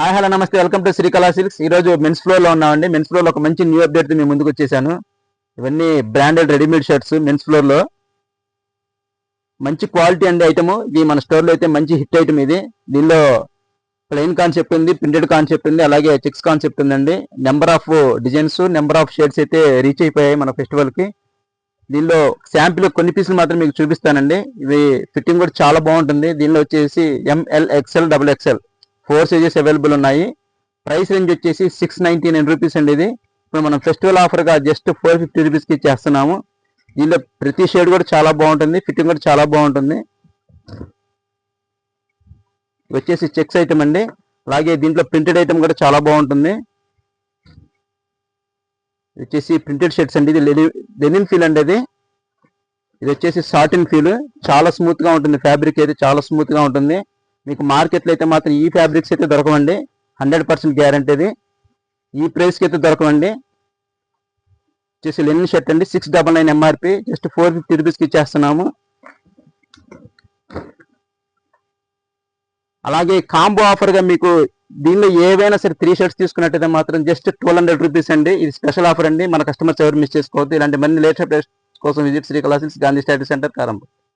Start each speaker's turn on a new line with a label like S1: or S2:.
S1: Hi hello నమస్తే, welcome to Srikala silks. ఈ రోజు మెన్స్ ఫ్లోర్ లో ఉన్నామండి. మెన్స్ ఫ్లోర్ లో ఒక మంచి న్యూ అప్డేట్ తో మేము ముందుకు వచ్చేసాను. ఇవన్నీ branded readymade shirts men's floor లో మంచి క్వాలిటీ అండి ఐటమ్. ఇది మన స్టోర్ లో అయితే మంచి హిట్ ఐటమ్ ఇది. దీనిలో ప్లెయిన్ కాన్సెప్ట్ ఉంది, ప్రింటెడ్ కాన్సెప్ట్ ఉంది, అలాగే చెక్స్ కాన్సెప్ట్ ఉందండి. Number of designs, number of shades అయితే రీచ్ అయిపోయాయి మన ఫెస్టివల్ కి. దీనిలో శాంపిల్ కొన్ని పీసులు మాత్రం మీకు చూపిస్తానండి. ఇవి ఫిట్టింగ్ కూడా చాలా బాగుంటుంది. దీనిలో వచ్చేసి ML, XL, double XL 4 sizes available ఉన్నాయి. ప్రైస్ రేంజ్ వచ్చేసి 699 రూపీస్ అండి. ఇది ఇప్పుడు మనం ఫెస్టివల్ ఆఫర్ గా జస్ట్ 450 రూపీస్ కి ఇచ్చేస్తున్నాము. దీనిలో ప్రతి షేడ్ కూడా చాలా బాగుంటుంది, ఫిట్టింగ్ కూడా చాలా బాగుంటుంది. వచ్చేసి చెక్స్ ఐటమ్ అండి. అలాగే దీంట్లో ప్రింటెడ్ ఐటమ్ కూడా చాలా బాగుంటుంది. వచ్చేసి ప్రింటెడ్ షర్ట్స్ అండి. ఇది లెనిన్ ఫీల్ అండి. ఇది వచ్చేసి సాటిన్ ఫీల్. చాలా స్మూత్ గా ఉంటుంది, ఫ్యాబ్రిక్ అయితే చాలా స్మూత్ గా ఉంటుంది. మీకు మార్కెట్లో అయితే మాత్రం ఈ ఫ్యాబ్రిక్స్ అయితే దొరకవండి, 100% గ్యారంటీ. ఇది ఈ ప్రైస్కి అయితే దొరకవండి. వచ్చేసి లెనిన్ షర్ట్ అండి, 699 ఎంఆర్పి, జస్ట్ 450 రూపీస్కి ఇచ్చేస్తున్నాము. అలాగే కాంబో ఆఫర్గా మీకు దీనిలో ఏవైనా సరే 3 షర్ట్స్ తీసుకున్నట్టయితే మాత్రం జస్ట్ 1200 రూపీస్ అండి. ఇది స్పెషల్ ఆఫర్ అండి. మన కస్టమర్స్ ఎవరు మిస్ చేసుకోవద్దు. ఇలాంటి మరిన్ని లేటెస్ట్ కోసం visit Srikala Silks, Gandhi statue centre, కారంపూర్.